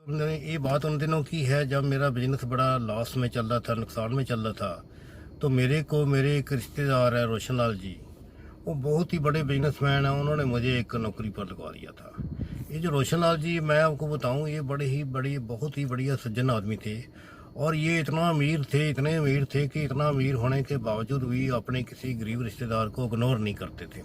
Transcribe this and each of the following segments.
ये बात उन दिनों की है जब मेरा बिजनेस बड़ा लॉस में चल रहा था, नुकसान में चल रहा था। तो मेरे एक रिश्तेदार है रोशन लाल जी, वो बहुत ही बड़े बिजनेसमैन हैं। उन्होंने मुझे एक नौकरी पर लगवा दिया था। ये जो रोशन लाल जी, मैं आपको बताऊं, ये बहुत ही बढ़िया सज्जन आदमी थे। और ये इतने अमीर थे कि इतना अमीर होने के बावजूद भी अपने किसी गरीब रिश्तेदार को इग्नोर नहीं करते थे।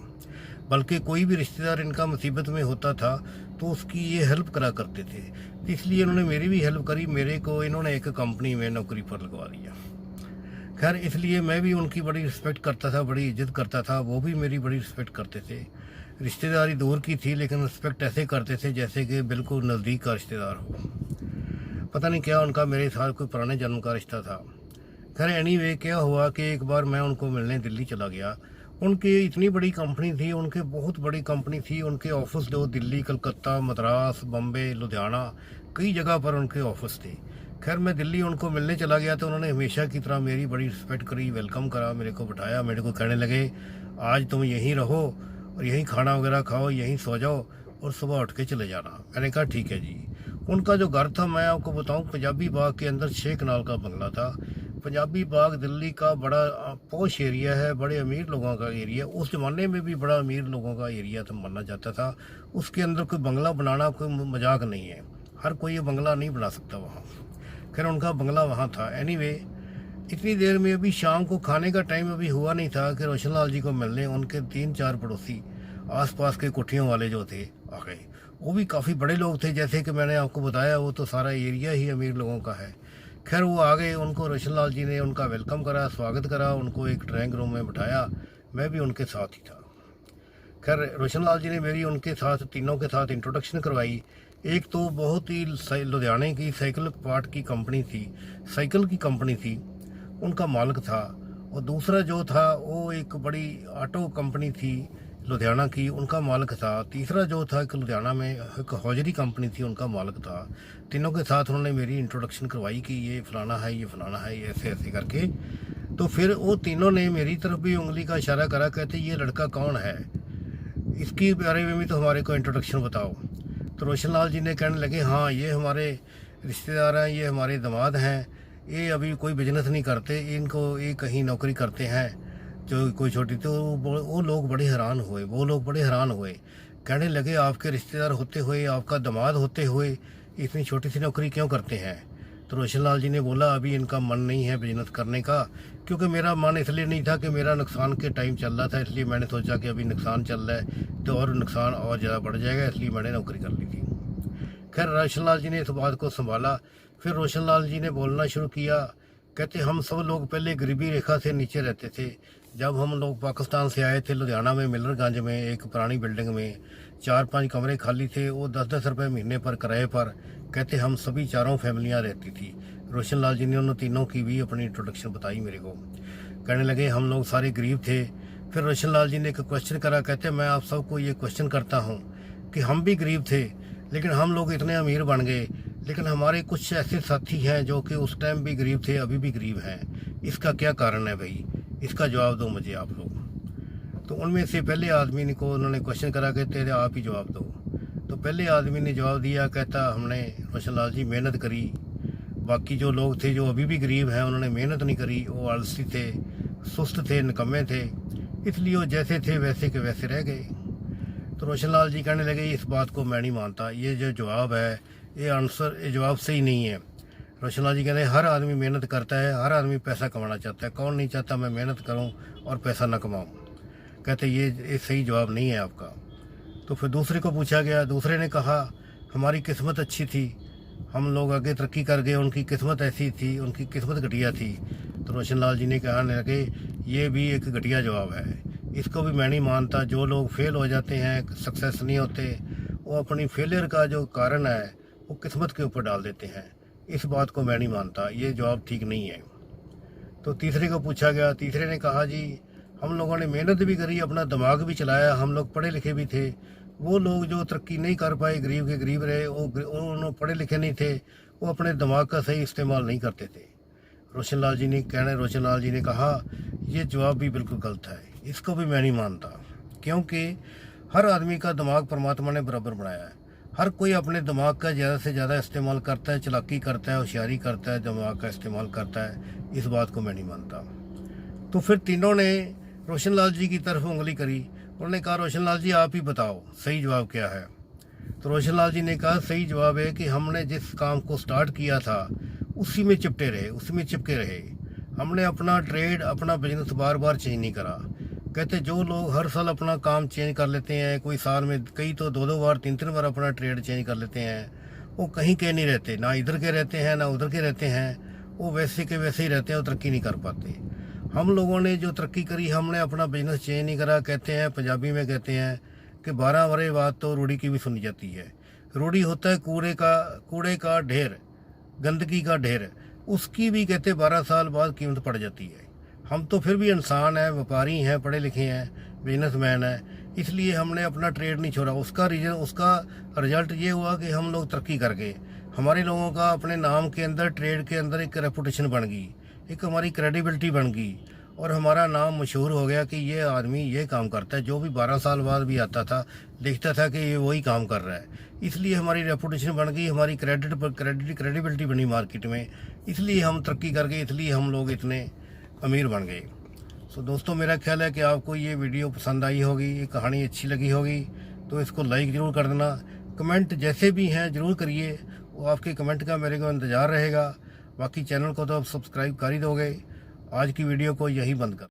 बल्कि कोई भी रिश्तेदार इनका मुसीबत में होता था तो उसकी ये हेल्प करा करते थे। तो इसलिए इन्होंने मेरी भी हेल्प करी। मेरे को इन्होंने एक कंपनी में नौकरी पर लगवा दिया। खैर, इसलिए मैं भी उनकी बड़ी रिस्पेक्ट करता था, बड़ी इज्जत करता था। वो भी मेरी बड़ी रिस्पेक्ट करते थे। रिश्तेदारी दूर की थी लेकिन रिस्पेक्ट ऐसे करते थे जैसे कि बिल्कुल नज़दीक का रिश्तेदार हो। पता नहीं क्या उनका मेरे साथ कोई पुराने जन्म का रिश्ता था। खैर, एनीवे, क्या हुआ कि एक बार मैं उनको मिलने दिल्ली चला गया। उनकी इतनी बड़ी कंपनी थी, उनके बहुत बड़ी कंपनी थी। उनके ऑफिस जो दिल्ली, कलकत्ता, मद्रास, बम्बे, लुधियाना, कई जगह पर उनके ऑफिस थे। खैर, मैं दिल्ली उनको मिलने चला गया तो उन्होंने हमेशा की तरह मेरी बड़ी रिस्पेक्ट करी, वेलकम करा, मेरे को बिठाया। मेरे को कहने लगे, आज तुम यहीं रहो और यहीं खाना वगैरह खाओ, यहीं सो जाओ और सुबह उठ के चले जाना। मैंने कहा ठीक है जी। उनका जो घर था, मैं आपको बताऊं, पंजाबी बाग के अंदर 6 कनाल का बंगला था। पंजाबी बाग दिल्ली का बड़ा पॉश एरिया है, बड़े अमीर लोगों का एरिया। उस ज़माने में भी बड़ा अमीर लोगों का एरिया था, माना जाता था। उसके अंदर कोई बंगला बनाना कोई मजाक नहीं है। हर कोई ये बंगला नहीं बना सकता वहाँ। खैर, उनका बंगला वहाँ था। एनीवे, इतनी देर में अभी शाम को खाने का टाइम अभी हुआ नहीं था कि रोशन लाल जी को मिलने उनके 3-4 पड़ोसी आसपास के कोठियों वाले जो थे आ गए। वो भी काफ़ी बड़े लोग थे, जैसे कि मैंने आपको बताया, वो तो सारा एरिया ही अमीर लोगों का है। खैर, वो आ गए। उनको रोशन लाल जी ने उनका वेलकम करा, स्वागत करा, उनको एक ड्राइंग रूम में बिठाया। मैं भी उनके साथ ही था। खैर, रोशन लाल जी ने मेरी उनके साथ, तीनों के साथ इंट्रोडक्शन करवाई। एक तो बहुत ही लुधियाने की साइकिल पार्ट की कंपनी थी, साइकिल की कंपनी थी, उनका मालिक था। और दूसरा जो था वो एक बड़ी ऑटो कंपनी थी लुधियाना की, उनका मालिक था। तीसरा जो था एक लुधियाना में एक हौजरी कंपनी थी, उनका मालिक था। तीनों के साथ उन्होंने मेरी इंट्रोडक्शन करवाई कि ये फलाना है, ये फलाना है, ये ऐसे ऐसे करके। तो फिर वो तीनों ने मेरी तरफ भी उंगली का इशारा करा, कहते ये लड़का कौन है, इसके बारे में भी तो हमारे को इंट्रोडक्शन बताओ। तो रोशन लाल जी ने कहने लगे, हाँ, ये हमारे रिश्तेदार हैं, ये हमारे दामाद हैं। ये अभी कोई बिजनेस नहीं करते, इनको ये कहीं नौकरी करते हैं जो कोई छोटी। तो वो लोग बड़े हैरान हुए, कहने लगे, आपके रिश्तेदार होते हुए, आपका दामाद होते हुए इतनी छोटी सी नौकरी क्यों करते हैं। तो रोशन लाल जी ने बोला, अभी इनका मन नहीं है बिजनेस करने का। क्योंकि मेरा मन इसलिए नहीं था कि मेरा नुकसान के टाइम चल रहा था, इसलिए मैंने सोचा कि अभी नुकसान चल रहा है तो और नुकसान और ज़्यादा बढ़ जाएगा, इसलिए मैंने नौकरी कर ली थी। खैर, रोशन लाल जी ने इस बात को संभाला। फिर रोशन लाल जी ने बोलना शुरू किया, कहते हम सब लोग पहले गरीबी रेखा से नीचे रहते थे। जब हम लोग पाकिस्तान से आए थे, लुधियाना में मिलरगंज में एक पुरानी बिल्डिंग में 4-5 कमरे खाली थे, वो 10-10 रुपये महीने पर किराए पर। कहते हम सभी चारों फैमिलियां रहती थी। रोशन लाल जी ने उन तीनों की भी अपनी इंट्रोडक्शन बताई मेरे को। कहने लगे, हम लोग सारे गरीब थे। फिर रोशन लाल जी ने एक क्वेश्चन करा, कहते मैं आप सबको ये क्वेश्चन करता हूँ कि हम भी गरीब थे लेकिन हम लोग इतने अमीर बन गए, लेकिन हमारे कुछ ऐसे साथी हैं जो कि उस टाइम भी गरीब थे, अभी भी गरीब हैं। इसका क्या कारण है भाई, इसका जवाब दो मुझे आप लोग। तो उनमें से पहले आदमी को उन्होंने क्वेश्चन करा, कहते आप ही जवाब दो। तो पहले आदमी ने जवाब दिया, कहता हमने रोशन लाल जी मेहनत करी। बाकी जो लोग थे जो अभी भी गरीब हैं, उन्होंने मेहनत नहीं करी, वो आलसी थे, सुस्त थे, निकम्मे थे, इसलिए वो जैसे थे वैसे के वैसे रह गए। तो रोशन लाल जी कहने लगे, इस बात को मैं नहीं मानता, ये जो जवाब है, ये आंसर, ये जवाब सही नहीं है। रोशन लाल जी कहते हैं, हर आदमी मेहनत करता है, हर आदमी पैसा कमाना चाहता है, कौन नहीं चाहता मैं मेहनत करूं और पैसा न कमाऊं। कहते ये सही जवाब नहीं है आपका। तो फिर दूसरे को पूछा गया, दूसरे ने कहा, हमारी किस्मत अच्छी थी, हम लोग आगे तरक्की कर गए, उनकी किस्मत ऐसी थी, उनकी किस्मत घटिया थी। तो रोशन लाल जी ने कहने लगे, ये भी एक घटिया जवाब है, इसको भी मैं नहीं मानता। जो लोग फेल हो जाते हैं, सक्सेस नहीं होते, वो अपनी फेलियर का जो कारण है वो किस्मत के ऊपर डाल देते हैं। इस बात को मैं नहीं मानता, ये जवाब ठीक नहीं है। तो तीसरे को पूछा गया, तीसरे ने कहा, जी हम लोगों ने मेहनत भी करी, अपना दिमाग भी चलाया, हम लोग पढ़े लिखे भी थे। वो लोग जो तरक्की नहीं कर पाए, गरीब के गरीब रहे, वो पढ़े लिखे नहीं थे, वो अपने दिमाग का सही इस्तेमाल नहीं करते थे। रोशन लाल जी ने कहा, ये जवाब भी बिल्कुल गलत है, इसको भी मैं नहीं मानता। क्योंकि हर आदमी का दिमाग परमात्मा ने बराबर बनाया है। हर कोई अपने दिमाग का ज़्यादा से ज़्यादा इस्तेमाल करता है, चालाकी करता है, होशियारी करता है, दिमाग का इस्तेमाल करता है। इस बात को मैं नहीं मानता। तो फिर तीनों ने रोशन लाल जी की तरफ उंगली करी। उन्होंने कहा, रोशन लाल जी आप ही बताओ सही जवाब क्या है। तो रोशन लाल जी ने कहा, सही जवाब है कि हमने जिस काम को स्टार्ट किया था उसी में चिपटे रहे, उसी में चिपके रहे। हमने अपना ट्रेड, अपना बिजनेस बार बार चेंज नहीं करा। कहते जो लोग हर साल अपना काम चेंज कर लेते हैं, कोई साल में कई तो 2-2 बार 3-3 बार अपना ट्रेड चेंज कर लेते हैं, वो कहीं के नहीं रहते, ना इधर के रहते हैं ना उधर के रहते हैं। वो वैसे के वैसे ही रहते हैं, वो तरक्की नहीं कर पाते। हम लोगों ने जो तरक्की करी, हमने अपना बिजनेस चेंज नहीं करा। कहते हैं, पंजाबी में कहते हैं कि 12 बरस बाद तो रूढ़ी की भी सुनी जाती है। रूढ़ी होता है कूड़े का ढेर, गंदगी का ढेर। उसकी भी कहते 12 साल बाद कीमत पड़ जाती है। हम तो फिर भी इंसान हैं, व्यापारी हैं, पढ़े लिखे हैं, बिजनेसमैन हैं, इसलिए हमने अपना ट्रेड नहीं छोड़ा। उसका रिजल्ट ये हुआ कि हम लोग तरक्की कर गए। हमारे लोगों का अपने नाम के अंदर, ट्रेड के अंदर एक रेपुटेशन बन गई, एक हमारी क्रेडिबिलिटी बन गई, और हमारा नाम मशहूर हो गया कि ये आदमी ये काम करता है। जो भी 12 साल बाद भी आता था, देखता था कि ये वही काम कर रहा है। इसलिए हमारी रेपुटेशन बन गई, हमारी क्रेडिबिलिटी बनी मार्केट में। इसलिए हम तरक्की कर गए, इसलिए हम लोग इतने अमीर बन गए। सो दोस्तों, मेरा ख्याल है कि आपको ये वीडियो पसंद आई होगी, ये कहानी अच्छी लगी होगी, तो इसको लाइक ज़रूर कर देना। कमेंट जैसे भी हैं ज़रूर करिए, वो आपके कमेंट का मेरे को इंतज़ार रहेगा। बाकी चैनल को तो आप सब्सक्राइब कर ही दोगे। आज की वीडियो को यहीं बंद कर।